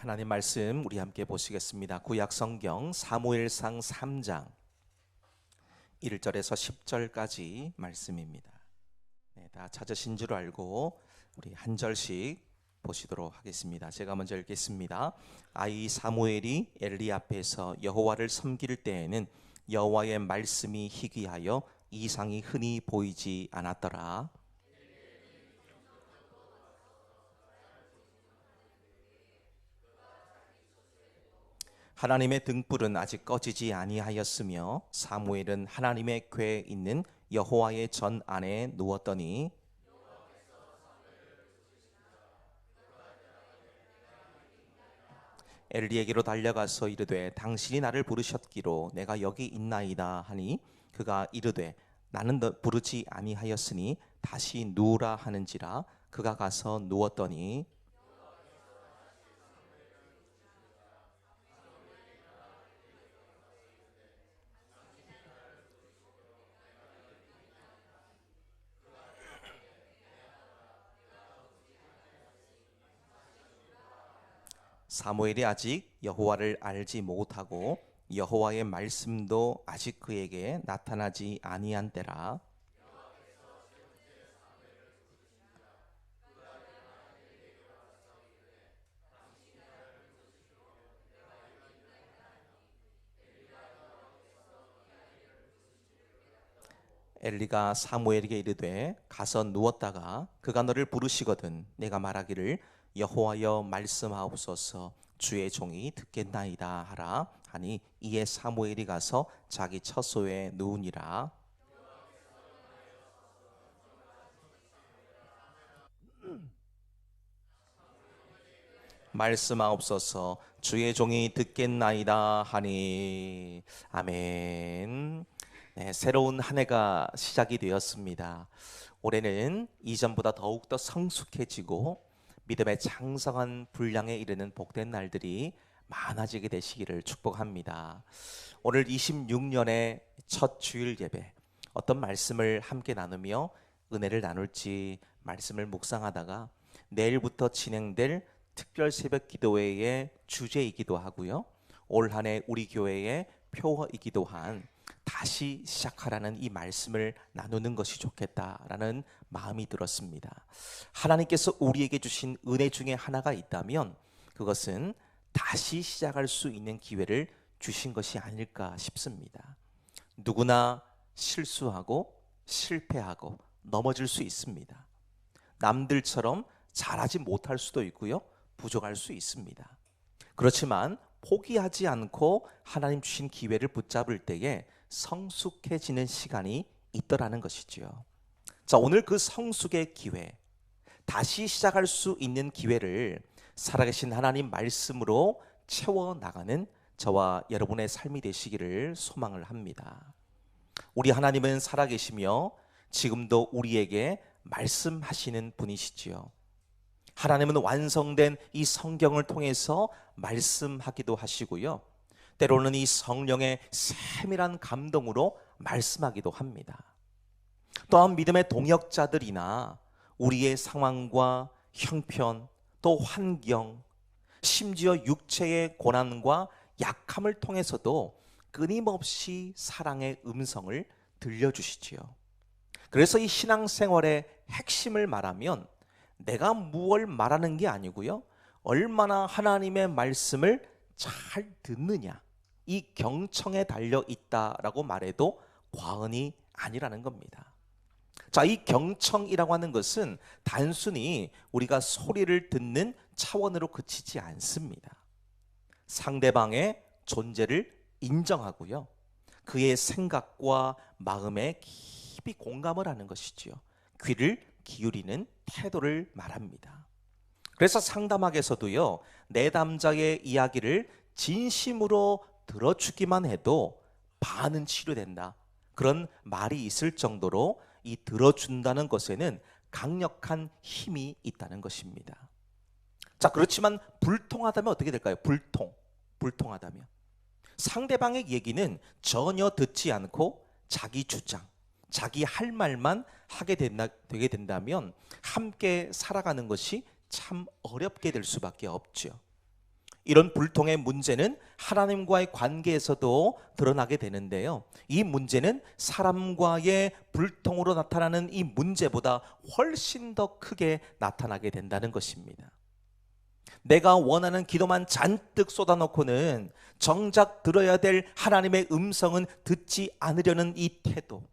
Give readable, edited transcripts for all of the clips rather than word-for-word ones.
하나님 말씀 우리 함께 보시겠습니다. 구약 성경 사무엘상 3장 1절에서 10절까지 말씀입니다. 다 찾으신 줄 알고 우리 한 절씩 보시도록 하겠습니다. 제가 먼저 읽겠습니다. 아이 사무엘이 엘리 앞에서 여호와를 섬길 때에는 여호와의 말씀이 희귀하여 이상이 흔히 보이지 않았더라. 하나님의 등불은 아직 꺼지지 아니하였으며 사무엘은 하나님의 궤에 있는 여호와의 전 안에 누웠더니 엘리에게로 달려가서 이르되 당신이 나를 부르셨기로 내가 여기 있나이다 하니 그가 이르되 나는 너 부르지 아니하였으니 다시 누우라 하는지라 그가 가서 누웠더니 사무엘이 아직 여호와를 알지 못하고 여호와의 말씀도 아직 그에게 나타나지 아니한 때라. 엘리가 사무엘에게 이르되 가서 누웠다가 그가 너를 부르시거든 내가 말하기를 여호와여 말씀하옵소서 주의 종이 듣겠나이다 하라 하니 이에 사무엘이 가서 자기 처소에 누우니라. 말씀하옵소서 주의 종이 듣겠나이다 하니 아멘. 새로운 한 해가 시작이 되었습니다. 올해는 이전보다 더욱더 성숙해지고 믿음의 장성한 분량에 이르는 복된 날들이 많아지게 되시기를 축복합니다. 오늘 26년의 첫 주일 예배 어떤 말씀을 함께 나누며 은혜를 나눌지 말씀을 묵상하다가 내일부터 진행될 특별 새벽 기도회의 주제이기도 하고요. 올 한 해 우리 교회의 표어이기도 한 다시 시작하라는 이 말씀을 나누는 것이 좋겠다라는 마음이 들었습니다. 하나님께서 우리에게 주신 은혜 중에 하나가 있다면 그것은 다시 시작할 수 있는 기회를 주신 것이 아닐까 싶습니다. 누구나 실수하고 실패하고 넘어질 수 있습니다. 남들처럼 잘하지 못할 수도 있고요. 부족할 수 있습니다. 그렇지만 포기하지 않고 하나님 주신 기회를 붙잡을 때에 성숙해지는 시간이 있더라는 것이지요. 자, 오늘 그 성숙의 기회, 다시 시작할 수 있는 기회를 살아계신 하나님 말씀으로 채워나가는 저와 여러분의 삶이 되시기를 소망을 합니다. 우리 하나님은 살아계시며 지금도 우리에게 말씀하시는 분이시지요. 하나님은 완성된 이 성경을 통해서 말씀하기도 하시고요. 때로는 이 성령의 세밀한 감동으로 말씀하기도 합니다. 또한 믿음의 동역자들이나 우리의 상황과 형편, 또 환경, 심지어 육체의 고난과 약함을 통해서도 끊임없이 사랑의 음성을 들려주시지요. 그래서 이 신앙생활의 핵심을 말하면 내가 무엇을 말하는 게 아니고요. 얼마나 하나님의 말씀을 잘 듣느냐, 이 경청에 달려 있다라고 말해도 과언이 아니라는 겁니다. 자, 이 경청이라고 하는 것은 단순히 우리가 소리를 듣는 차원으로 그치지 않습니다. 상대방의 존재를 인정하고요. 그의 생각과 마음에 깊이 공감을 하는 것이지요. 귀를 기울이는 태도를 말합니다. 그래서 상담학에서도요, 내담자의 이야기를 진심으로 들어주기만 해도 반은 치료된다, 그런 말이 있을 정도로 이 들어준다는 것에는 강력한 힘이 있다는 것입니다. 자, 그렇지만 불통하다면 어떻게 될까요? 불통하다면 상대방의 얘기는 전혀 듣지 않고 자기 주장, 자기 할 말만 되게 된다면 함께 살아가는 것이 참 어렵게 될 수밖에 없죠. 이런 불통의 문제는 하나님과의 관계에서도 드러나게 되는데요. 이 문제는 사람과의 불통으로 나타나는 이 문제보다 훨씬 더 크게 나타나게 된다는 것입니다. 내가 원하는 기도만 잔뜩 쏟아놓고는 정작 들어야 될 하나님의 음성은 듣지 않으려는 이 태도,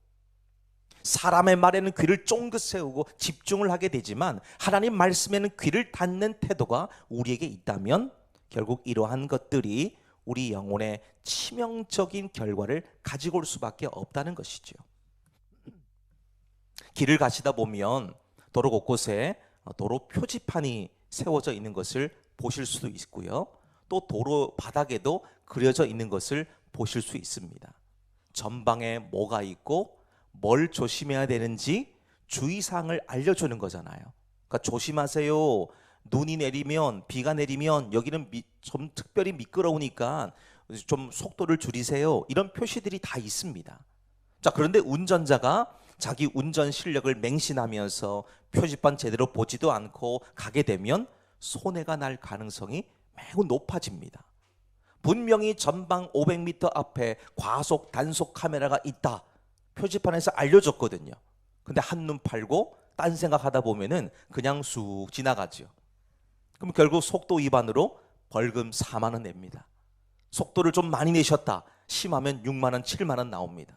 사람의 말에는 귀를 쫑긋 세우고 집중을 하게 되지만 하나님 말씀에는 귀를 닫는 태도가 우리에게 있다면 결국 이러한 것들이 우리 영혼에 치명적인 결과를 가지고 올 수밖에 없다는 것이죠. 길을 가시다 보면 도로 곳곳에 도로 표지판이 세워져 있는 것을 보실 수도 있고요. 또 도로 바닥에도 그려져 있는 것을 보실 수 있습니다. 전방에 뭐가 있고 뭘 조심해야 되는지 주의사항을 알려주는 거잖아요. 그러니까 조심하세요. 눈이 내리면, 비가 내리면 여기는 좀 특별히 미끄러우니까 좀 속도를 줄이세요. 이런 표시들이 다 있습니다. 자, 그런데 운전자가 자기 운전 실력을 맹신하면서 표지판 제대로 보지도 않고 가게 되면 손해가 날 가능성이 매우 높아집니다. 분명히 전방 500m 앞에 과속 단속 카메라가 있다, 표지판에서 알려줬거든요. 근데 한눈 팔고 딴 생각하다 보면은 그냥 쑥 지나가죠. 그럼 결국 속도 위반으로 벌금 4만 원 냅니다. 속도를 좀 많이 내셨다, 심하면 6만 원, 7만 원 나옵니다.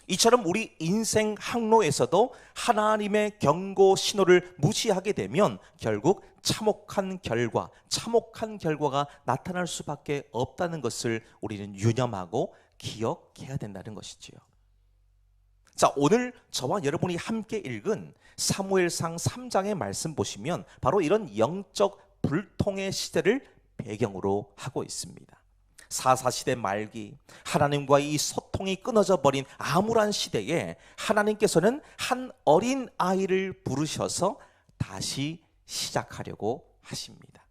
이처럼 우리 인생 항로에서도 하나님의 경고 신호를 무시하게 되면 결국 참혹한 결과가 나타날 수밖에 없다는 것을 우리는 유념하고 기억해야 된다는 것이지요. 자, 오늘 저와 여러분이 함께 읽은 사무엘상 3장의 말씀 보시면 바로 이런 영적 불통의 시대를 배경으로 하고 있습니다. 사사시대 말기, 하나님과의 이 소통이 끊어져 버린 암울한 시대에 하나님께서는 한 어린 아이를 부르셔서 다시 시작하려고 하십니다.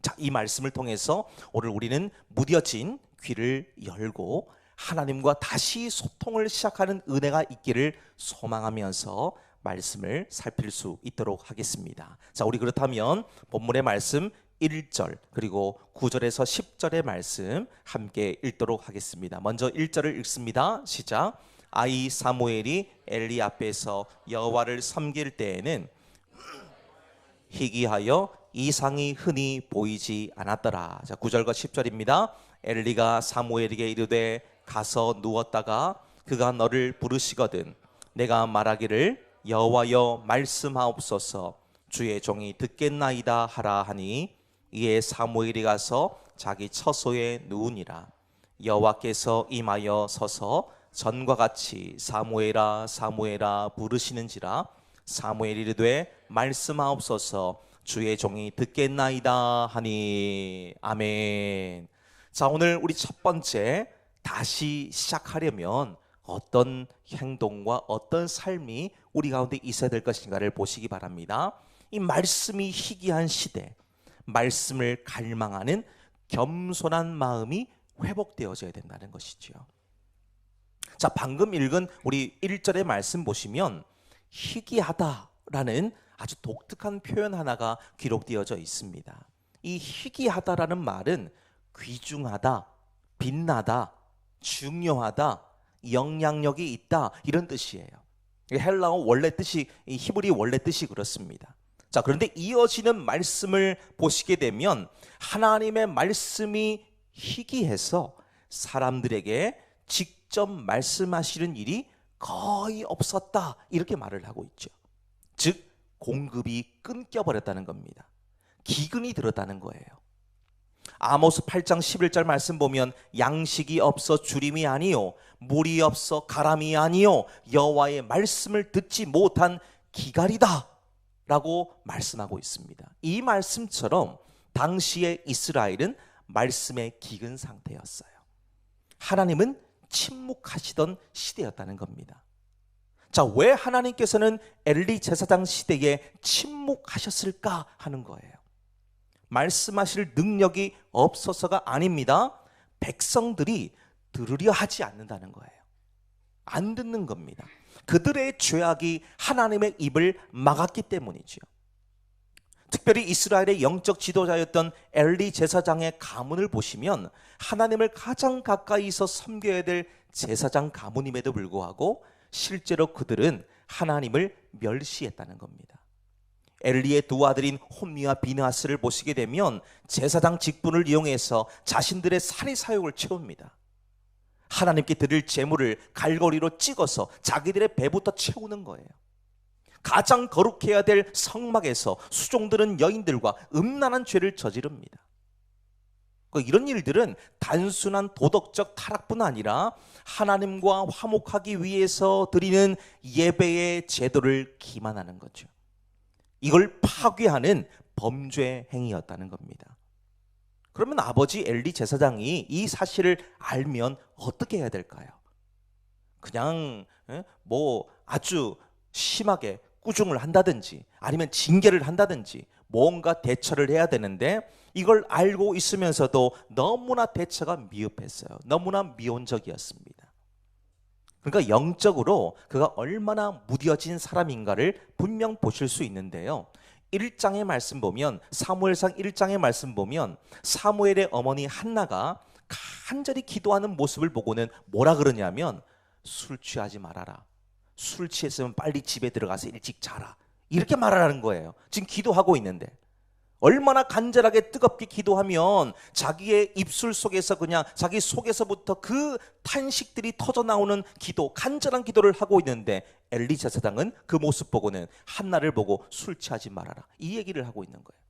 자, 이 말씀을 통해서 오늘 우리는 무뎌진 귀를 열고 하나님과 다시 소통을 시작하는 은혜가 있기를 소망하면서 말씀을 살필 수 있도록 하겠습니다. 자, 우리 그렇다면 본문의 말씀 1절 그리고 9절에서 10절의 말씀 함께 읽도록 하겠습니다. 먼저 1절을 읽습니다. 시작. 아이 사무엘이 엘리 앞에서 여호와를 섬길 때에는 희귀하여 이상이 흔히 보이지 않았더라. 자, 9절과 10절입니다. 엘리가 사무엘에게 이르되 가서 누웠다가 그가 너를 부르시거든 내가 말하기를 여호와여 말씀하옵소서 주의 종이 듣겠나이다 하라 하니 이에 사무엘이 가서 자기 처소에 누우니라. 여호와께서 임하여 서서 전과 같이 사무엘아 사무엘아 부르시는지라. 사무엘이 이르되 말씀하옵소서 주의 종이 듣겠나이다 하니. 아멘. 자, 오늘 우리 첫 번째, 다시 시작하려면 어떤 행동과 어떤 삶이 우리 가운데 있어야 될 것인가를 보시기 바랍니다. 이 말씀이 희귀한 시대, 말씀을 갈망하는 겸손한 마음이 회복되어져야 된다는 것이죠. 자, 방금 읽은 우리 1절의 말씀 보시면 희귀하다라는 아주 독특한 표현 하나가 기록되어져 있습니다. 이 희귀하다라는 말은 귀중하다, 빛나다, 중요하다, 영향력이 있다, 이런 뜻이에요. 헬라어 원래 뜻이, 이 히브리 원래 뜻이 그렇습니다. 자, 그런데 이어지는 말씀을 보시게 되면 하나님의 말씀이 희귀해서 사람들에게 직접 말씀하시는 일이 거의 없었다, 이렇게 말을 하고 있죠. 즉 공급이 끊겨버렸다는 겁니다. 기근이 들었다는 거예요. 아모스 8장 11절 말씀 보면 양식이 없어 주림이 아니요 물이 없어 가람이 아니요 여호와의 말씀을 듣지 못한 기갈이다 라고 말씀하고 있습니다. 이 말씀처럼 당시의 이스라엘은 말씀의 기근 상태였어요. 하나님은 침묵하시던 시대였다는 겁니다. 자, 왜 하나님께서는 엘리 제사장 시대에 침묵하셨을까 하는 거예요. 말씀하실 능력이 없어서가 아닙니다. 백성들이 들으려 하지 않는다는 거예요. 안 듣는 겁니다. 그들의 죄악이 하나님의 입을 막았기 때문이죠. 특별히 이스라엘의 영적 지도자였던 엘리 제사장의 가문을 보시면 하나님을 가장 가까이서 섬겨야 될 제사장 가문임에도 불구하고 실제로 그들은 하나님을 멸시했다는 겁니다. 엘리의 두 아들인 홈니와 비느하스를 보시게 되면 제사장 직분을 이용해서 자신들의 살이 사욕을 채웁니다. 하나님께 드릴 제물을 갈고리로 찍어서 자기들의 배부터 채우는 거예요. 가장 거룩해야 될 성막에서 수종들은 여인들과 음란한 죄를 저지릅니다. 이런 일들은 단순한 도덕적 타락뿐 아니라 하나님과 화목하기 위해서 드리는 예배의 제도를 기만하는 거죠. 이걸 파괴하는 범죄 행위였다는 겁니다. 그러면 아버지 엘리 제사장이 이 사실을 알면 어떻게 해야 될까요? 그냥 아주 심하게 꾸중을 한다든지 아니면 징계를 한다든지 뭔가 대처를 해야 되는데 이걸 알고 있으면서도 너무나 대처가 미흡했어요. 너무나 미온적이었습니다. 그러니까 영적으로 그가 얼마나 무뎌진 사람인가를 분명 보실 수 있는데요. 1장의 말씀 보면, 사무엘상 1장의 말씀 보면 사무엘의 어머니 한나가 간절히 기도하는 모습을 보고는 뭐라 그러냐면 술 취하지 말아라. 술 취했으면 빨리 집에 들어가서 일찍 자라. 이렇게 말하라는 거예요. 지금 기도하고 있는데 얼마나 간절하게 뜨겁게 기도하면 자기의 입술 속에서 그냥 자기 속에서부터 그 탄식들이 터져 나오는 기도, 간절한 기도를 하고 있는데 엘리 제사장은 그 모습 보고는 한나를 보고 술 취하지 말아라 이 얘기를 하고 있는 거예요.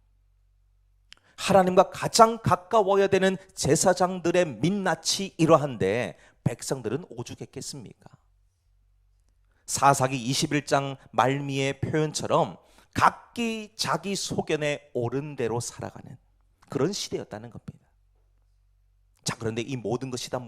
하나님과 가장 가까워야 되는 제사장들의 민낯이 이러한데 백성들은 오죽했겠습니까? 사사기 21장 말미의 표현처럼 각기 자기 소견에 옳은 대로 살아가는 그런 시대였다는 겁니다. 자, 그런데 이 모든 것이 다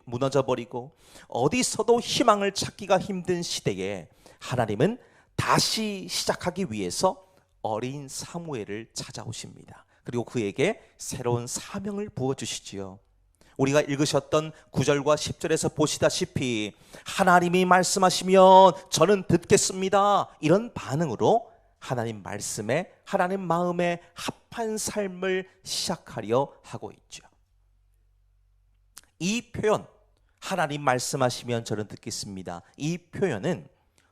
무너져버리고 어디서도 희망을 찾기가 힘든 시대에 하나님은 다시 시작하기 위해서 어린 사무엘을 찾아오십니다. 그리고 그에게 새로운 사명을 부어주시지요. 우리가 읽으셨던 9절과 10절에서 보시다시피 하나님이 말씀하시면 저는 듣겠습니다. 이런 반응으로 하나님 말씀에 하나님 마음에 합한 삶을 시작하려 하고 있죠. 이 표현 하나님 말씀하시면 저는 듣겠습니다. 이 표현은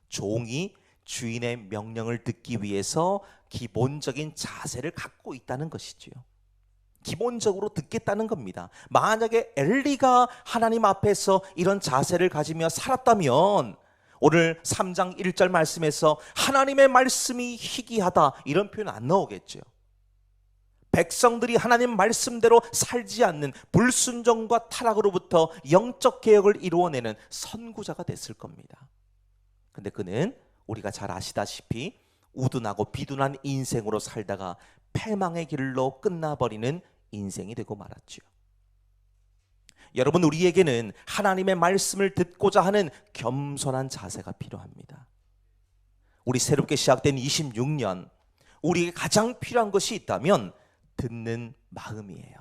종이 주인의 명령을 듣기 위해서 기본적인 자세를 갖고 있다는 것이지요. 기본적으로 듣겠다는 겁니다. 만약에 엘리가 하나님 앞에서 이런 자세를 가지며 살았다면 오늘 3장 1절 말씀에서 하나님의 말씀이 희귀하다 이런 표현 안 나오겠죠. 백성들이 하나님 말씀대로 살지 않는 불순종과 타락으로부터 영적 개혁을 이루어내는 선구자가 됐을 겁니다. 근데 그는 우리가 잘 아시다시피 우둔하고 비둔한 인생으로 살다가 패망의 길로 끝나버리는 인생이 되고 말았죠. 여러분, 우리에게는 하나님의 말씀을 듣고자 하는 겸손한 자세가 필요합니다. 우리 새롭게 시작된 26년 우리에게 가장 필요한 것이 있다면 듣는 마음이에요.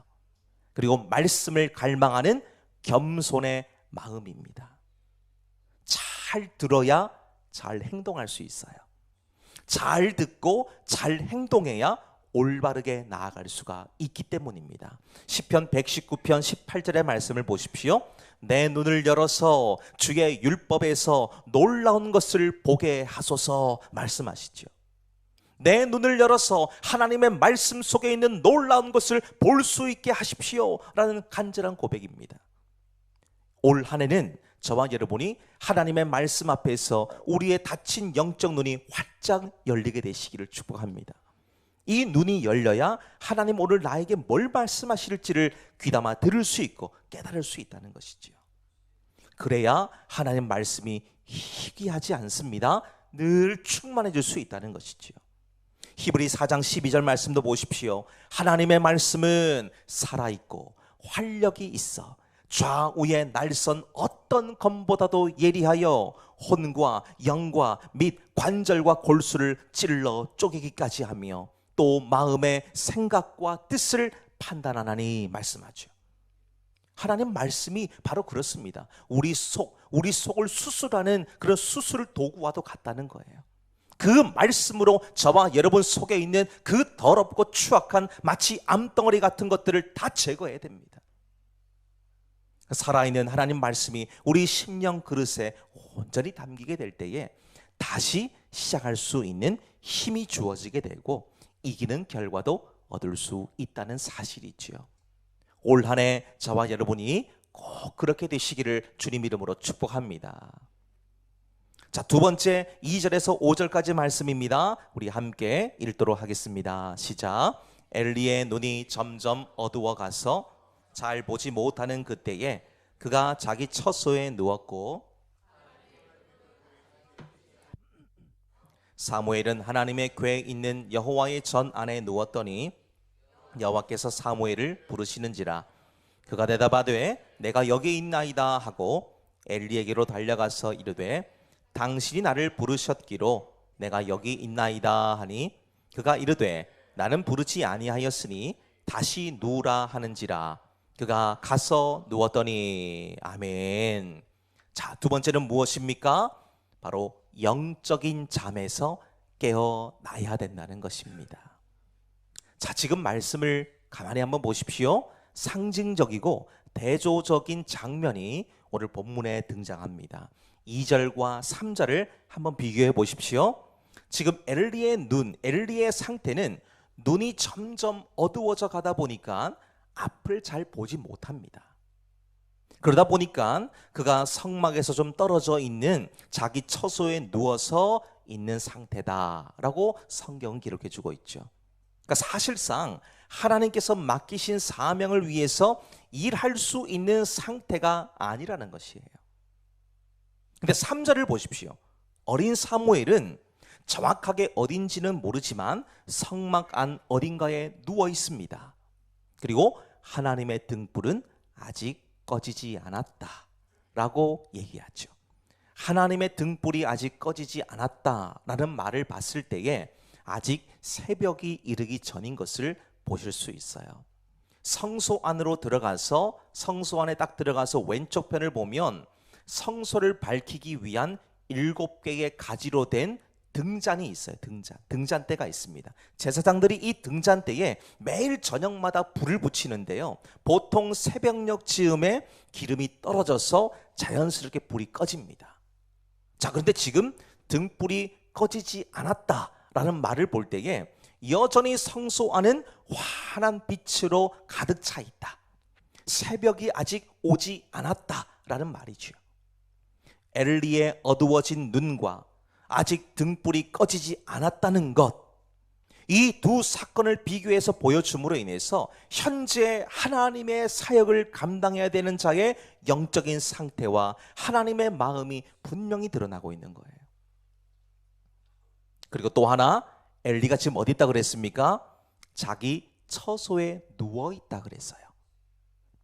그리고 말씀을 갈망하는 겸손의 마음입니다. 잘 들어야 잘 행동할 수 있어요. 잘 듣고 잘 행동해야 올바르게 나아갈 수가 있기 때문입니다. 시편 119편 18절의 말씀을 보십시오. 내 눈을 열어서 주의 율법에서 놀라운 것을 보게 하소서 말씀하시죠. 내 눈을 열어서 하나님의 말씀 속에 있는 놀라운 것을 볼 수 있게 하십시오 라는 간절한 고백입니다. 올 한 해는 저와 여러분이 하나님의 말씀 앞에서 우리의 닫힌 영적 눈이 활짝 열리게 되시기를 축복합니다. 이 눈이 열려야 하나님 오늘 나에게 뭘 말씀하실지를 귀담아 들을 수 있고 깨달을 수 있다는 것이지요. 그래야 하나님 말씀이 희귀하지 않습니다. 늘 충만해질 수 있다는 것이지요. 히브리 4장 12절 말씀도 보십시오. 하나님의 말씀은 살아있고 활력이 있어 좌우의 날선 어떤 검보다도 예리하여 혼과 영과 및 관절과 골수를 찔러 쪼개기까지 하며 또 마음의 생각과 뜻을 판단하나니 말씀하죠. 하나님 말씀이 바로 그렇습니다. 우리 속을 수술하는 그런 수술 도구와도 같다는 거예요. 그 말씀으로 저와 여러분 속에 있는 그 더럽고 추악한 마치 암덩어리 같은 것들을 다 제거해야 됩니다. 살아있는 하나님 말씀이 우리 심령 그릇에 온전히 담기게 될 때에 다시 시작할 수 있는 힘이 주어지게 되고 이기는 결과도 얻을 수 있다는 사실이지요. 올 한 해 저와 여러분이 꼭 그렇게 되시기를 주님 이름으로 축복합니다. 자, 두 번째 2절에서 5절까지 말씀입니다. 우리 함께 읽도록 하겠습니다. 시작. 엘리의 눈이 점점 어두워가서 잘 보지 못하는 그때에 그가 자기 처소에 누웠고 사무엘은 하나님의 궤에 있는 여호와의 전 안에 누웠더니 여호와께서 사무엘을 부르시는지라 그가 대답하되 내가 여기 있나이다 하고 엘리에게로 달려가서 이르되 당신이 나를 부르셨기로 내가 여기 있나이다 하니 그가 이르되 나는 부르지 아니하였으니 다시 누우라 하는지라 그가 가서 누웠더니 아멘. 자, 두 번째는 무엇입니까? 바로 영적인 잠에서 깨어나야 된다는 것입니다. 자, 지금 말씀을 가만히 한번 보십시오. 상징적이고 대조적인 장면이 오늘 본문에 등장합니다. 2절과 3절을 한번 비교해 보십시오. 지금 엘리의 눈, 엘리의 상태는 눈이 점점 어두워져 가다 보니까 앞을 잘 보지 못합니다. 그러다 보니까 그가 성막에서 좀 떨어져 있는 자기 처소에 누워서 있는 상태다라고 성경은 기록해 주고 있죠. 그러니까 사실상 하나님께서 맡기신 사명을 위해서 일할 수 있는 상태가 아니라는 것이에요. 근데 3절을 보십시오. 어린 사무엘은 정확하게 어딘지는 모르지만 성막 안 어딘가에 누워 있습니다. 그리고 하나님의 등불은 아직 꺼지지 않았다라고 얘기하죠. 하나님의 등불이 아직 꺼지지 않았다라는 말을 봤을 때에 아직 새벽이 이르기 전인 것을 보실 수 있어요. 성소 안으로 들어가서 성소 안에 딱 들어가서 왼쪽 편을 보면 성소를 밝히기 위한 7개의 가지로 된 등잔이 있어요. 등잔대가 있습니다. 제사장들이 이 등잔대에 매일 저녁마다 불을 붙이는데요. 보통 새벽녘 즈음에 기름이 떨어져서 자연스럽게 불이 꺼집니다. 자, 그런데 지금 등불이 꺼지지 않았다라는 말을 볼 때에 여전히 성소 안은 환한 빛으로 가득 차 있다. 새벽이 아직 오지 않았다라는 말이죠. 엘리의 어두워진 눈과 아직 등불이 꺼지지 않았다는 것, 이 두 사건을 비교해서 보여줌으로 인해서 현재 하나님의 사역을 감당해야 되는 자의 영적인 상태와 하나님의 마음이 분명히 드러나고 있는 거예요. 그리고 또 하나, 엘리가 지금 어디 있다 그랬습니까? 자기 처소에 누워 있다 그랬어요.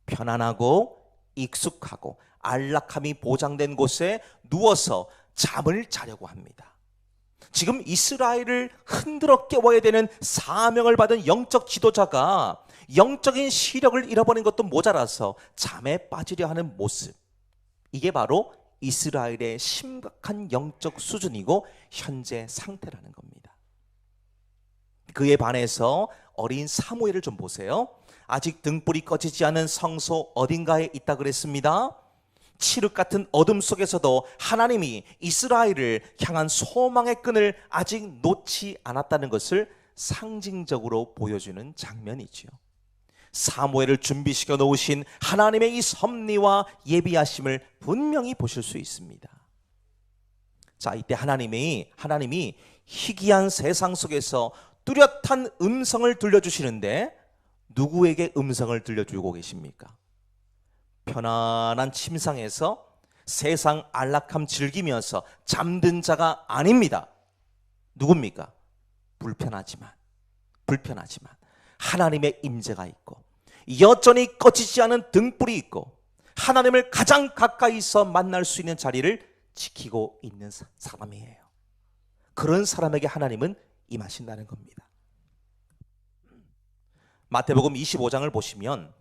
편안하고 익숙하고 안락함이 보장된 곳에 누워서 잠을 자려고 합니다. 지금 이스라엘을 흔들어 깨워야 되는 사명을 받은 영적 지도자가 영적인 시력을 잃어버린 것도 모자라서 잠에 빠지려 하는 모습, 이게 바로 이스라엘의 심각한 영적 수준이고 현재 상태라는 겁니다. 그에 반해서 어린 사무엘을 좀 보세요. 아직 등불이 꺼지지 않은 성소 어딘가에 있다 그랬습니다. 칠흑 같은 어둠 속에서도 하나님이 이스라엘을 향한 소망의 끈을 아직 놓지 않았다는 것을 상징적으로 보여주는 장면이죠. 사무엘을 준비시켜 놓으신 하나님의 이 섭리와 예비하심을 분명히 보실 수 있습니다. 자, 이때 하나님이 희귀한 세상 속에서 뚜렷한 음성을 들려주시는데 누구에게 음성을 들려주고 계십니까? 편안한 침상에서 세상 안락함 즐기면서 잠든 자가 아닙니다. 누굽니까? 불편하지만 하나님의 임재가 있고 여전히 꺼지지 않은 등불이 있고 하나님을 가장 가까이서 만날 수 있는 자리를 지키고 있는 사람이에요. 그런 사람에게 하나님은 임하신다는 겁니다. 마태복음 25장을 보시면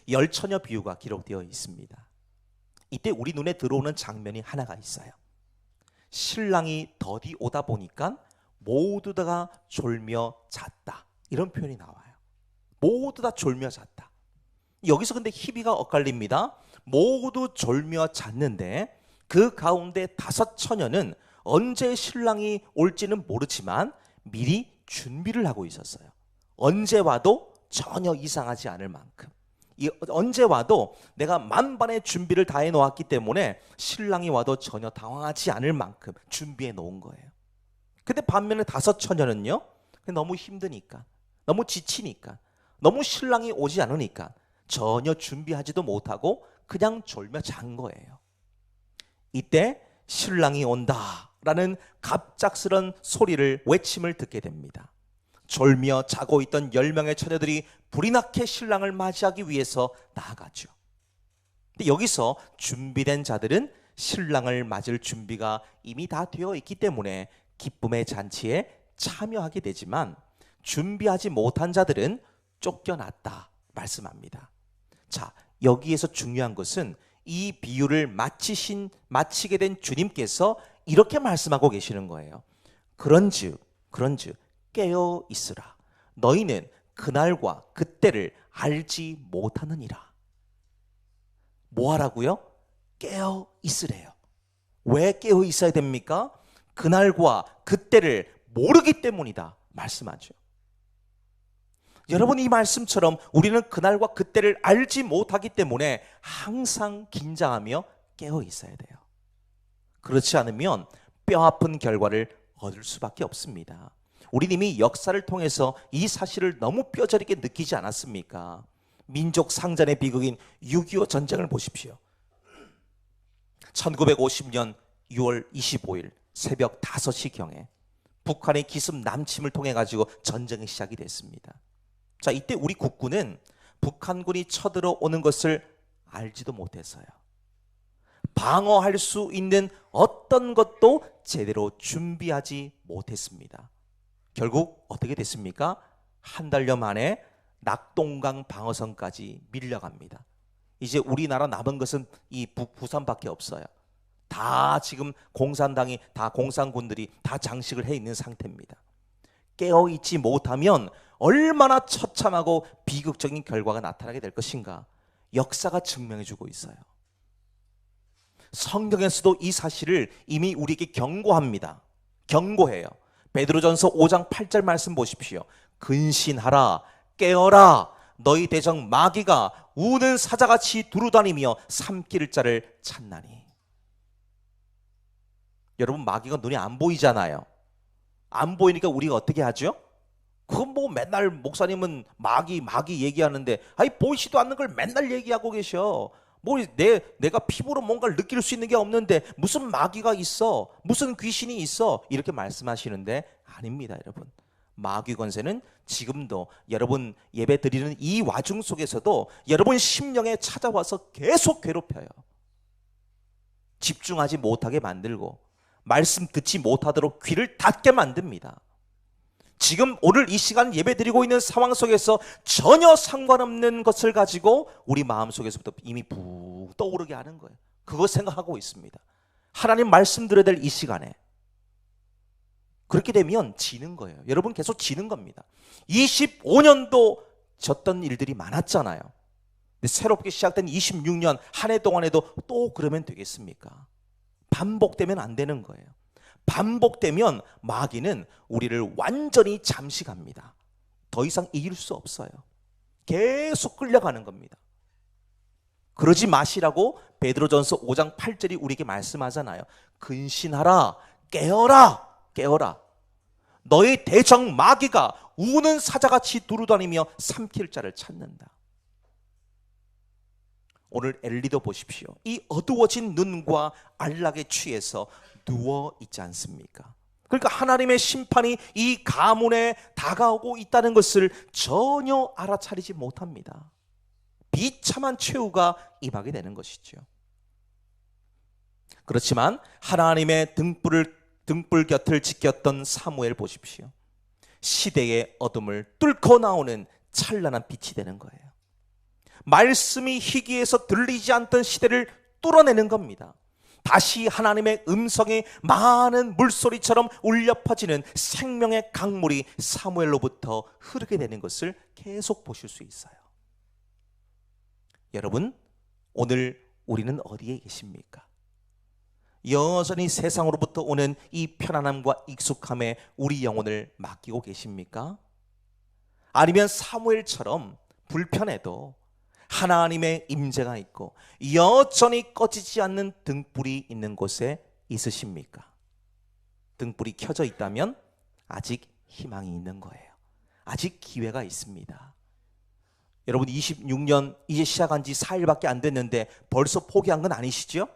열처녀 비유가 기록되어 있습니다. 이때 우리 눈에 들어오는 장면이 하나가 있어요. 신랑이 더디 오다 보니까 모두 다가 졸며 잤다. 이런 표현이 나와요. 모두 다 졸며 잤다. 여기서 근데 희비가 엇갈립니다. 모두 졸며 잤는데 그 가운데 5 처녀는 언제 신랑이 올지는 모르지만 미리 준비를 하고 있었어요. 언제 와도 전혀 이상하지 않을 만큼, 언제 와도 내가 만반의 준비를 다 해놓았기 때문에 신랑이 와도 전혀 당황하지 않을 만큼 준비해 놓은 거예요. 근데 반면에 5 처녀는요, 너무 힘드니까, 너무 지치니까, 너무 신랑이 오지 않으니까 전혀 준비하지도 못하고 그냥 졸며 잔 거예요. 이때 신랑이 온다 라는 갑작스런 소리를, 외침을 듣게 됩니다. 졸며 자고 있던 10명의 처녀들이 불이 나게 신랑을 맞이하기 위해서 나아가죠. 근데 여기서 준비된 자들은 신랑을 맞을 준비가 이미 다 되어 있기 때문에 기쁨의 잔치에 참여하게 되지만, 준비하지 못한 자들은 쫓겨났다 말씀합니다. 자, 여기에서 중요한 것은 이 비유를 마치게 된 주님께서 이렇게 말씀하고 계시는 거예요. 그런즉 깨어 있으라. 너희는 그날과 그때를 알지 못하느니라. 뭐 하라고요? 깨어 있으래요. 왜 깨어 있어야 됩니까? 그날과 그때를 모르기 때문이다 말씀하죠. 여러분, 이 말씀처럼 우리는 그날과 그때를 알지 못하기 때문에 항상 긴장하며 깨어 있어야 돼요. 그렇지 않으면 뼈아픈 결과를 얻을 수밖에 없습니다. 우리 이미 역사를 통해서 이 사실을 너무 뼈저리게 느끼지 않았습니까? 민족 상잔의 비극인 6.25 전쟁을 보십시오. 1950년 6월 25일 새벽 5시경에 북한의 기습 남침을 통해 가지고 전쟁이 시작이 됐습니다. 자, 이때 우리 국군은 북한군이 쳐들어오는 것을 알지도 못했어요. 방어할 수 있는 어떤 것도 제대로 준비하지 못했습니다. 결국 어떻게 됐습니까? 한 달여 만에 낙동강 방어선까지 밀려갑니다. 이제 우리나라 남은 것은 이 부산밖에 없어요. 다 지금 공산당이, 다 공산군들이 다 장식을 해 있는 상태입니다. 깨어있지 못하면 얼마나 처참하고 비극적인 결과가 나타나게 될 것인가, 역사가 증명해 주고 있어요. 성경에서도 이 사실을 이미 우리에게 경고합니다. 경고해요. 베드로전서 5장 8절 말씀 보십시오. 근신하라, 깨어라, 너희 대적 마귀가 우는 사자같이 두루다니며 삼킬 자를 찾나니. 여러분, 마귀가 눈에 안 보이잖아요. 안 보이니까 우리가 어떻게 하죠? 그건 뭐 맨날 목사님은 마귀 얘기하는데, 아니 보이지도 않는 걸 맨날 얘기하고 계셔. 뭐 내가 피부로 뭔가를 느낄 수 있는 게 없는데 무슨 마귀가 있어, 무슨 귀신이 있어, 이렇게 말씀하시는데 아닙니다. 여러분, 마귀 권세는 지금도 여러분 예배 드리는 이 와중 속에서도 여러분 심령에 찾아와서 계속 괴롭혀요. 집중하지 못하게 만들고 말씀 듣지 못하도록 귀를 닫게 만듭니다. 지금 오늘 이 시간 예배드리고 있는 상황 속에서 전혀 상관없는 것을 가지고 우리 마음속에서부터 이미 푹 떠오르게 하는 거예요. 그거 생각하고 있습니다. 하나님 말씀 들어야 될 이 시간에. 그렇게 되면 지는 거예요. 여러분, 계속 지는 겁니다. 25년도 졌던 일들이 많았잖아요. 근데 새롭게 시작된 26년 한 해 동안에도 또 그러면 되겠습니까? 반복되면 안 되는 거예요. 반복되면 마귀는 우리를 완전히 잠식합니다. 더 이상 이길 수 없어요. 계속 끌려가는 겁니다. 그러지 마시라고 베드로전서 5장 8절이 우리에게 말씀하잖아요. 근신하라, 깨어라, 깨어라. 너희 대적 마귀가 우는 사자같이 두루다니며 삼킬 자를 찾는다. 오늘 엘리도 보십시오. 이 어두워진 눈과 안락에 취해서 누워 있지 않습니까? 그러니까 하나님의 심판이 이 가문에 다가오고 있다는 것을 전혀 알아차리지 못합니다. 비참한 최후가 임하게 되는 것이죠. 그렇지만 하나님의 등불 곁을 지켰던 사무엘 보십시오. 시대의 어둠을 뚫고 나오는 찬란한 빛이 되는 거예요. 말씀이 희귀해서 들리지 않던 시대를 뚫어내는 겁니다. 다시 하나님의 음성이 많은 물소리처럼 울려 퍼지는 생명의 강물이 사무엘로부터 흐르게 되는 것을 계속 보실 수 있어요. 여러분, 오늘 우리는 어디에 계십니까? 여전히 세상으로부터 오는 이 편안함과 익숙함에 우리 영혼을 맡기고 계십니까? 아니면 사무엘처럼 불편해도 하나님의 임재가 있고 여전히 꺼지지 않는 등불이 있는 곳에 있으십니까? 등불이 켜져 있다면 아직 희망이 있는 거예요. 아직 기회가 있습니다. 여러분, 26년 이제 시작한 지 4일밖에 안 됐는데 벌써 포기한 건 아니시죠?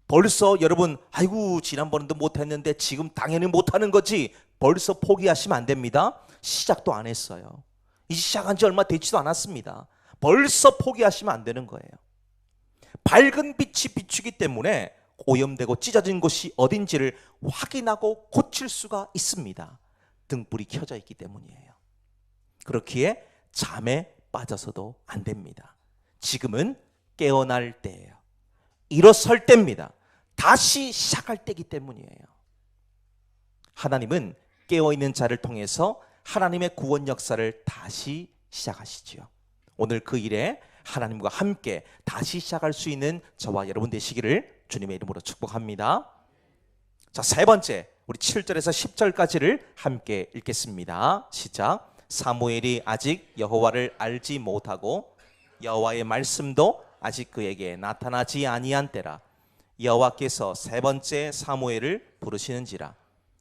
벌써 여러분, 아이고 지난번에도 못했는데 지금 당연히 못하는 거지, 벌써 포기하시면 안 됩니다. 시작도 안 했어요. 이제 시작한 지 얼마 되지도 않았습니다. 벌써 포기하시면 안 되는 거예요. 밝은 빛이 비추기 때문에 오염되고 찢어진 곳이 어딘지를 확인하고 고칠 수가 있습니다. 등불이 켜져 있기 때문이에요. 그렇기에 잠에 빠져서도 안 됩니다. 지금은 깨어날 때예요. 일어설 때입니다. 다시 시작할 때이기 때문이에요. 하나님은 깨어있는 자를 통해서 하나님의 구원 역사를 다시 시작하시지요. 오늘 그 일에 하나님과 함께 다시 시작할 수 있는 저와 여러분 되시기를 주님의 이름으로 축복합니다. 자, 세 번째, 우리 7절에서 10절까지를 함께 읽겠습니다. 시작. 사무엘이 아직 여호와를 알지 못하고 여호와의 말씀도 아직 그에게 나타나지 아니한 때라. 여호와께서 세 번째 사무엘을 부르시는지라.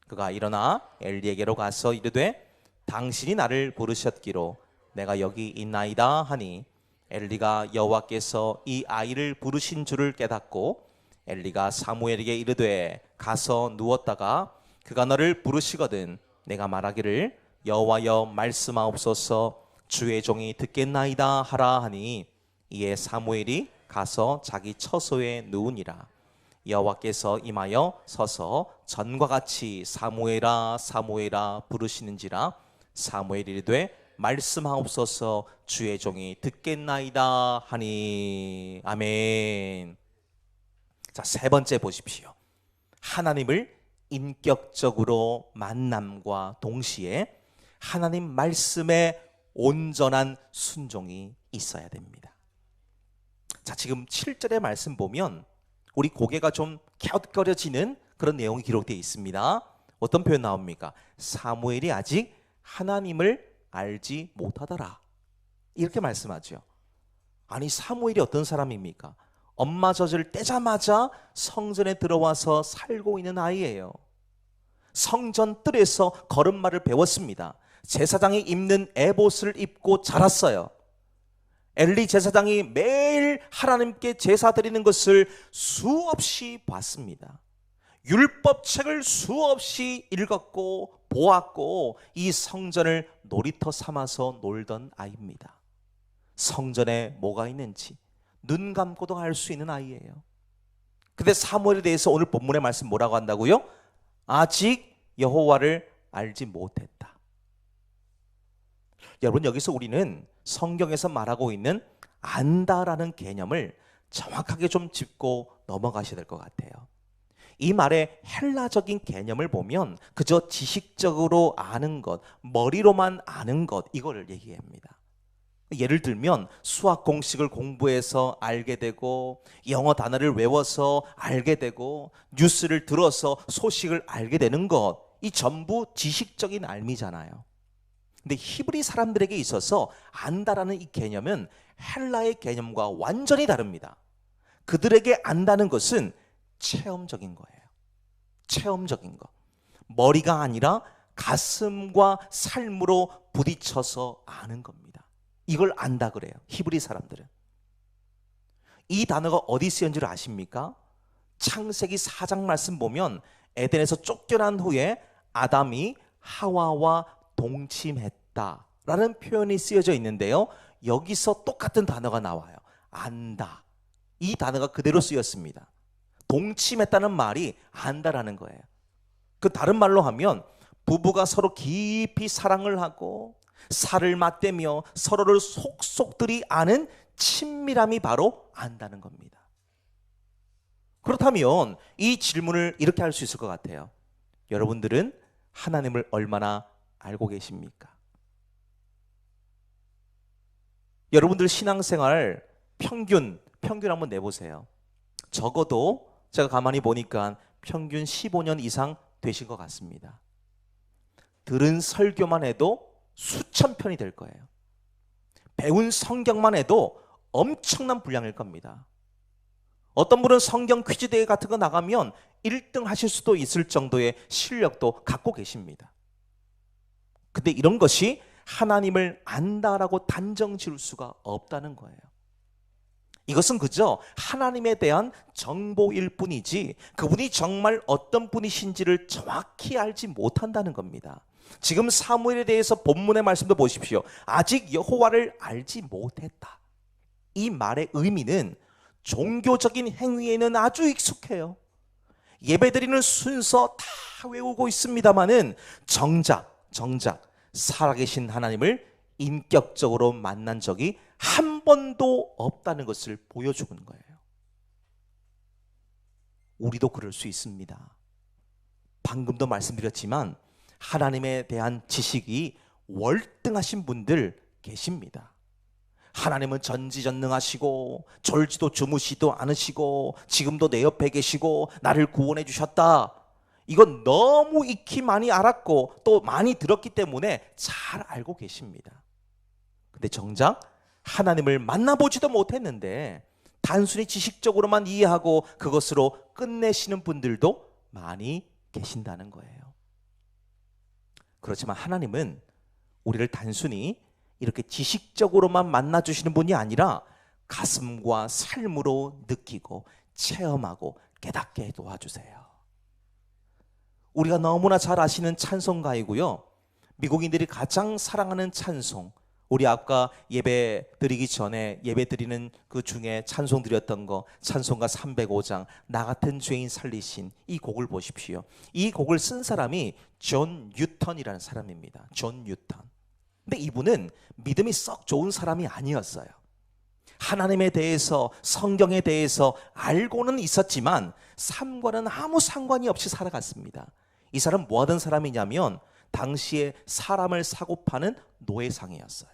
그가 일어나 엘리에게로 가서 이르되 당신이 나를 부르셨기로 내가 여기 있나이다 하니 엘리가 여호와께서 이 아이를 부르신 줄을 깨닫고 엘리가 사무엘에게 이르되 가서 누웠다가 그가 너를 부르시거든 내가 말하기를 여호와여 말씀하옵소서 주의 종이 듣겠나이다 하라 하니 이에 사무엘이 가서 자기 처소에 누우니라. 여호와께서 임하여 서서 전과 같이 사무엘아 사무엘아 부르시는지라. 사무엘이 이르되 말씀하옵소서 주의 종이 듣겠나이다 하니. 아멘. 자, 세 번째 보십시오. 하나님을 인격적으로 만남과 동시에 하나님 말씀에 온전한 순종이 있어야 됩니다. 자, 지금 7절의 말씀 보면 우리 고개가 좀 갸웃거려지는 그런 내용이 기록되어 있습니다. 어떤 표현 나옵니까? 사무엘이 아직 하나님을 알지 못하더라, 이렇게 말씀하죠. 아니, 사무엘이 어떤 사람입니까? 엄마 젖을 떼자마자 성전에 들어와서 살고 있는 아이예요. 성전 뜰에서 걸음마를 배웠습니다. 제사장이 입는 에봇을 입고 자랐어요. 엘리 제사장이 매일 하나님께 제사 드리는 것을 수없이 봤습니다. 율법책을 수없이 읽었고 보았고 이 성전을 놀이터 삼아서 놀던 아이입니다. 성전에 뭐가 있는지 눈 감고도 알 수 있는 아이예요. 근데 사무엘에 대해서 오늘 본문의 말씀 뭐라고 한다고요? 아직 여호와를 알지 못했다. 여러분, 여기서 우리는 성경에서 말하고 있는 안다라는 개념을 정확하게 좀 짚고 넘어가셔야 될 것 같아요. 이 말의 헬라적인 개념을 보면 그저 지식적으로 아는 것, 머리로만 아는 것, 이걸 얘기합니다. 예를 들면 수학 공식을 공부해서 알게 되고 영어 단어를 외워서 알게 되고 뉴스를 들어서 소식을 알게 되는 것, 이 전부 지식적인 알미잖아요. 근데 히브리 사람들에게 있어서 안다라는 이 개념은 헬라의 개념과 완전히 다릅니다. 그들에게 안다는 것은 체험적인 거예요. 체험적인 거. 머리가 아니라 가슴과 삶으로 부딪혀서 아는 겁니다. 이걸 안다 그래요, 히브리 사람들은. 이 단어가 어디 쓰였는지 아십니까? 창세기 4장 말씀 보면 에덴에서 쫓겨난 후에 아담이 하와와 동침했다라는 표현이 쓰여져 있는데요, 여기서 똑같은 단어가 나와요. 안다. 이 단어가 그대로 쓰였습니다. 동침했다는 말이 안다라는 거예요. 그 다른 말로 하면 부부가 서로 깊이 사랑을 하고 살을 맞대며 서로를 속속들이 아는 친밀함이 바로 안다는 겁니다. 그렇다면 이 질문을 이렇게 할 수 있을 것 같아요. 여러분들은 하나님을 얼마나 알고 계십니까? 여러분들 신앙생활 평균 한번 내보세요. 적어도 제가 가만히 보니까 평균 15년 이상 되신 것 같습니다. 들은 설교만 해도 수천 편이 될 거예요. 배운 성경만 해도 엄청난 분량일 겁니다. 어떤 분은 성경 퀴즈 대회 같은 거 나가면 1등 하실 수도 있을 정도의 실력도 갖고 계십니다. 근데 이런 것이 하나님을 안다라고 단정 지을 수가 없다는 거예요. 이것은 그저 하나님에 대한 정보일 뿐이지 그분이 정말 어떤 분이신지를 정확히 알지 못한다는 겁니다. 지금 사무엘에 대해서 본문의 말씀도 보십시오. 아직 여호와를 알지 못했다. 이 말의 의미는 종교적인 행위에는 아주 익숙해요. 예배드리는 순서 다 외우고 있습니다마는 정작 살아계신 하나님을 인격적으로 만난 적이 한 번도 없다는 것을 보여주는 거예요. 우리도 그럴 수 있습니다. 방금도 말씀드렸지만 하나님에 대한 지식이 월등하신 분들 계십니다. 하나님은 전지전능하시고 졸지도 주무시도 않으시고 지금도 내 옆에 계시고 나를 구원해 주셨다. 이건 너무 익히 많이 알았고 또 많이 들었기 때문에 잘 알고 계십니다. 근데 정작 하나님을 만나보지도 못했는데 단순히 지식적으로만 이해하고 그것으로 끝내시는 분들도 많이 계신다는 거예요. 그렇지만 하나님은 우리를 단순히 이렇게 지식적으로만 만나주시는 분이 아니라 가슴과 삶으로 느끼고 체험하고 깨닫게 도와주세요. 우리가 너무나 잘 아시는 찬송가이고요. 미국인들이 가장 사랑하는 찬송, 우리 아까 예배 드리기 전에 예배 드리는 그 중에 찬송 드렸던 거 찬송가 305장 나 같은 죄인 살리신 이 곡을 보십시오. 이 곡을 쓴 사람이 존 뉴턴이라는 사람입니다. 존 뉴턴. 근데 이분은 믿음이 썩 좋은 사람이 아니었어요. 하나님에 대해서 성경에 대해서 알고는 있었지만 삶과는 아무 상관이 없이 살아갔습니다. 이 사람 뭐 하던 사람이냐면 당시에 사람을 사고 파는 노예상이었어요.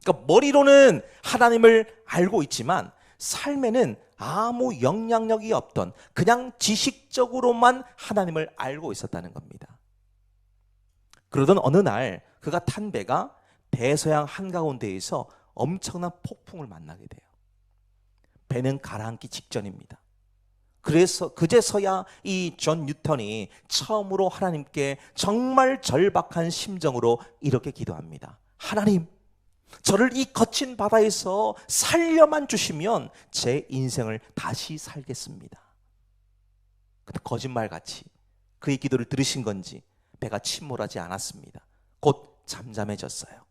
그러니까 머리로는 하나님을 알고 있지만 삶에는 아무 영향력이 없던 그냥 지식적으로만 하나님을 알고 있었다는 겁니다. 그러던 어느 날 그가 탄 배가 대서양 한가운데에서 엄청난 폭풍을 만나게 돼요. 배는 가라앉기 직전입니다. 그래서 그제서야 이 존 뉴턴이 처음으로 하나님께 정말 절박한 심정으로 이렇게 기도합니다. 하나님, 저를 이 거친 바다에서 살려만 주시면 제 인생을 다시 살겠습니다. 근데 거짓말같이 그의 기도를 들으신 건지 배가 침몰하지 않았습니다. 곧 잠잠해졌어요.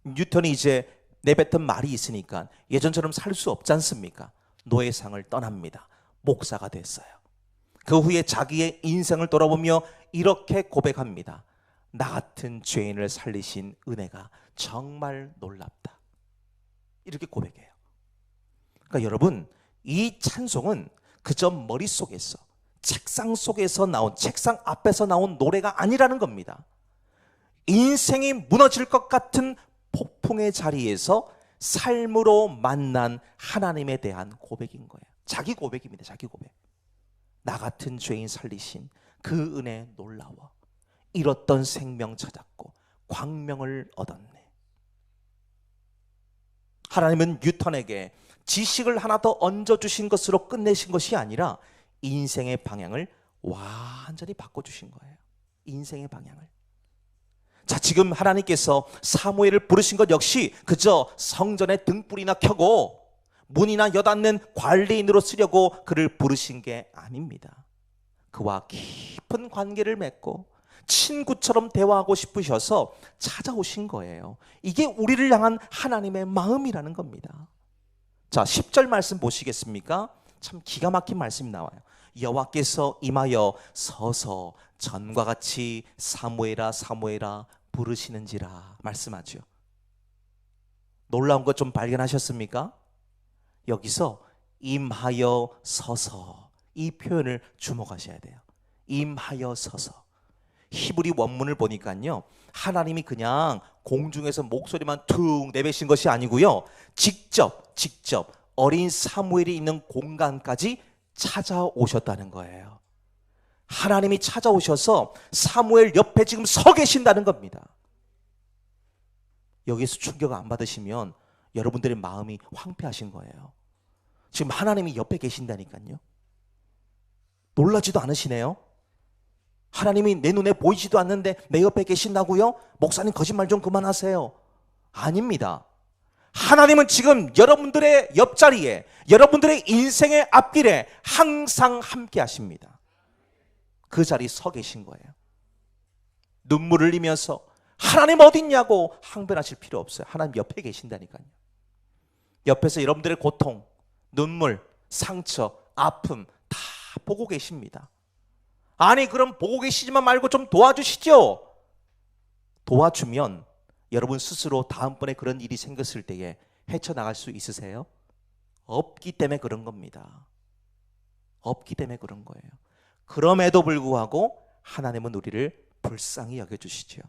뉴턴이 이제 내뱉은 말이 있으니까 예전처럼 살 수 없지 않습니까? 노예상을 떠납니다. 목사가 됐어요. 그 후에 자기의 인생을 돌아보며 이렇게 고백합니다. 나 같은 죄인을 살리신 은혜가 정말 놀랍다. 이렇게 고백해요. 그러니까 여러분, 이 찬송은 그저 머릿속에서 책상 속에서 나온, 책상 앞에서 나온 노래가 아니라는 겁니다. 인생이 무너질 것 같은 폭풍의 자리에서 삶으로 만난 하나님에 대한 고백인 거예요. 자기 고백입니다. 자기 고백. 나 같은 죄인 살리신 그 은혜 놀라워. 잃었던 생명 찾았고 광명을 얻었네. 하나님은 뉴턴에게 지식을 하나 더 얹어주신 것으로 끝내신 것이 아니라 인생의 방향을 완전히 바꿔주신 거예요. 인생의 방향을. 자, 지금 하나님께서 사무엘을 부르신 것 역시 그저 성전에 등불이나 켜고 문이나 여닫는 관리인으로 쓰려고 그를 부르신 게 아닙니다. 그와 깊은 관계를 맺고 친구처럼 대화하고 싶으셔서 찾아오신 거예요. 이게 우리를 향한 하나님의 마음이라는 겁니다. 자, 10절 말씀 보시겠습니까? 참 기가 막힌 말씀이 나와요. 여호와께서 임하여 서서 전과 같이 사무엘아 사무엘아 부르시는지라 말씀하죠. 놀라운 것 좀 발견하셨습니까? 여기서 임하여 서서, 이 표현을 주목하셔야 돼요. 임하여 서서. 히브리 원문을 보니까요, 하나님이 그냥 공중에서 목소리만 툭 내뱉으신 것이 아니고요, 직접 어린 사무엘이 있는 공간까지 찾아오셨다는 거예요. 하나님이 찾아오셔서 사무엘 옆에 지금 서 계신다는 겁니다. 여기에서 충격 안 받으시면 여러분들의 마음이 황폐하신 거예요. 지금 하나님이 옆에 계신다니까요. 놀라지도 않으시네요. 하나님이 내 눈에 보이지도 않는데 내 옆에 계신다고요? 목사님 거짓말 좀 그만하세요. 아닙니다. 하나님은 지금 여러분들의 옆자리에, 여러분들의 인생의 앞길에 항상 함께 하십니다. 그 자리에 서 계신 거예요. 눈물을 흘리면서 하나님 어딨냐고 항변하실 필요 없어요. 하나님 옆에 계신다니까요. 옆에서 여러분들의 고통, 눈물, 상처, 아픔 다 보고 계십니다. 아니 그럼 보고 계시지만 말고 좀 도와주시죠. 도와주면 여러분 스스로 다음번에 그런 일이 생겼을 때에 헤쳐나갈 수 있으세요? 없기 때문에 그런 겁니다. 없기 때문에 그런 거예요. 그럼에도 불구하고 하나님은 우리를 불쌍히 여겨주시죠.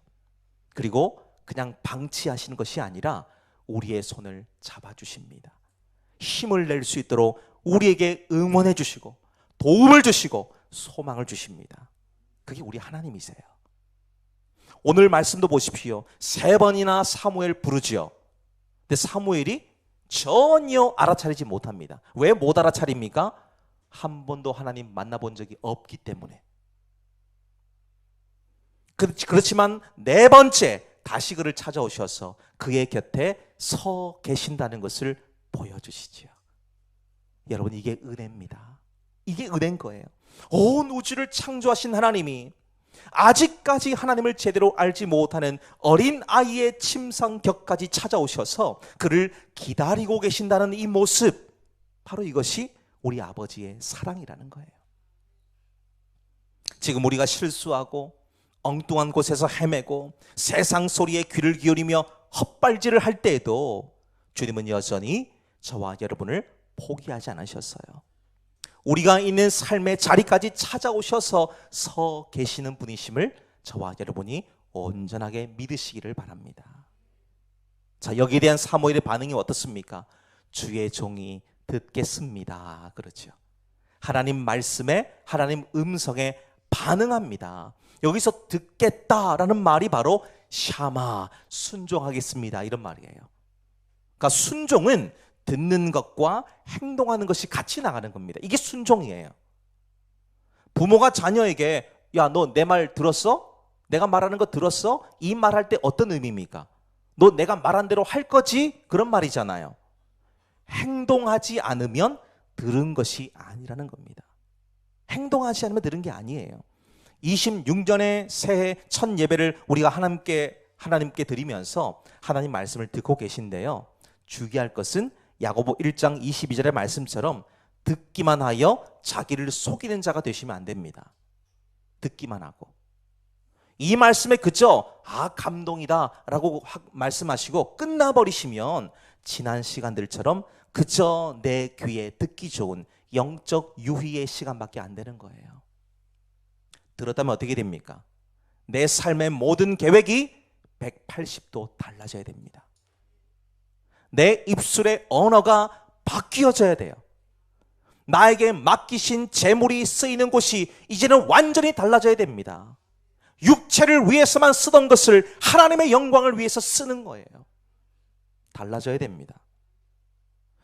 그리고 그냥 방치하시는 것이 아니라 우리의 손을 잡아주십니다. 힘을 낼 수 있도록 우리에게 응원해 주시고 도움을 주시고 소망을 주십니다. 그게 우리 하나님이세요. 오늘 말씀도 보십시오. 3번이나 사무엘 부르지요. 근데 사무엘이 전혀 알아차리지 못합니다. 왜 못 알아차립니까? 한 번도 하나님 만나본 적이 없기 때문에. 그렇지만 4번째 다시 그를 찾아오셔서 그의 곁에 서 계신다는 것을 보여주시지요. 여러분 이게 은혜입니다. 이게 은혜인 거예요. 온 우주를 창조하신 하나님이 아직까지 하나님을 제대로 알지 못하는 어린 아이의 침상격까지 찾아오셔서 그를 기다리고 계신다는 이 모습, 바로 이것이 우리 아버지의 사랑이라는 거예요. 지금 우리가 실수하고 엉뚱한 곳에서 헤매고 세상 소리에 귀를 기울이며 헛발질을 할 때에도 주님은 여전히 저와 여러분을 포기하지 않으셨어요. 우리가 있는 삶의 자리까지 찾아오셔서 서 계시는 분이심을 저와 여러분이 온전하게 믿으시기를 바랍니다. 자, 여기에 대한 사무엘의 반응이 어떻습니까? 주의 종이 듣겠습니다. 그렇죠. 하나님 말씀에, 하나님 음성에 반응합니다. 여기서 듣겠다라는 말이 바로 샤마, 순종하겠습니다, 이런 말이에요. 그러니까 순종은 듣는 것과 행동하는 것이 같이 나가는 겁니다. 이게 순종이에요. 부모가 자녀에게 야, 너 내 말 들었어? 내가 말하는 거 들었어? 이 말할 때 어떤 의미입니까? 너 내가 말한 대로 할 거지? 그런 말이잖아요. 행동하지 않으면 들은 것이 아니라는 겁니다. 행동하지 않으면 들은 게 아니에요. 26년의 새해 첫 예배를 우리가 하나님께 드리면서 하나님 말씀을 듣고 계신데요. 주의할 것은 야고보 1장 22절의 말씀처럼 듣기만 하여 자기를 속이는 자가 되시면 안 됩니다. 듣기만 하고 이 말씀에 그저 감동이다 라고 말씀하시고 끝나버리시면 지난 시간들처럼 그저 내 귀에 듣기 좋은 영적 유희의 시간밖에 안 되는 거예요. 들었다면 어떻게 됩니까? 내 삶의 모든 계획이 180도 달라져야 됩니다. 내 입술의 언어가 바뀌어져야 돼요. 나에게 맡기신 재물이 쓰이는 곳이 이제는 완전히 달라져야 됩니다. 육체를 위해서만 쓰던 것을 하나님의 영광을 위해서 쓰는 거예요. 달라져야 됩니다.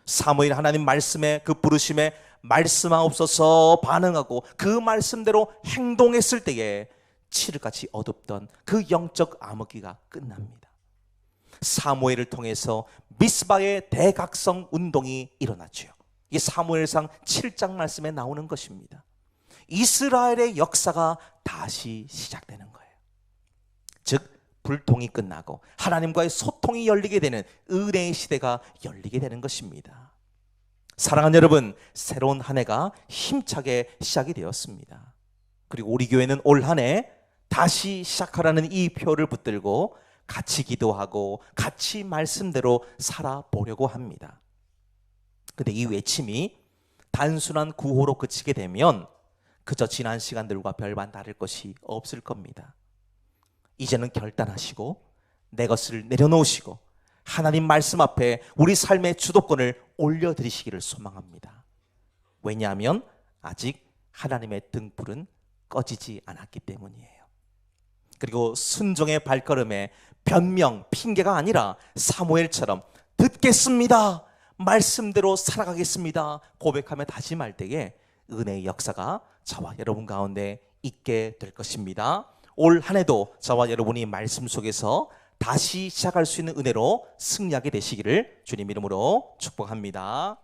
사무엘 하나님 말씀에, 그 부르심에 말씀하옵소서 반응하고 그 말씀대로 행동했을 때에 칠흑같이 어둡던 그 영적 암흑기가 끝납니다. 사무엘을 통해서 미스바의 대각성 운동이 일어났죠. 이게 사무엘상 7장 말씀에 나오는 것입니다. 이스라엘의 역사가 다시 시작되는 거예요. 즉 불통이 끝나고 하나님과의 소통이 열리게 되는 은혜의 시대가 열리게 되는 것입니다. 사랑하는 여러분, 새로운 한 해가 힘차게 시작이 되었습니다. 그리고 우리 교회는 올 한 해 다시 시작하라는 이 표를 붙들고 같이 기도하고 같이 말씀대로 살아보려고 합니다. 근데 이 외침이 단순한 구호로 그치게 되면 그저 지난 시간들과 별반 다를 것이 없을 겁니다. 이제는 결단하시고 내 것을 내려놓으시고 하나님 말씀 앞에 우리 삶의 주도권을 올려드리시기를 소망합니다. 왜냐하면 아직 하나님의 등불은 꺼지지 않았기 때문이에요. 그리고 순종의 발걸음에 변명, 핑계가 아니라 사무엘처럼 듣겠습니다, 말씀대로 살아가겠습니다 고백하며 다짐할 때에 은혜의 역사가 저와 여러분 가운데 있게 될 것입니다. 올 한 해도 저와 여러분이 말씀 속에서 다시 시작할 수 있는 은혜로 승리하게 되시기를 주님 이름으로 축복합니다.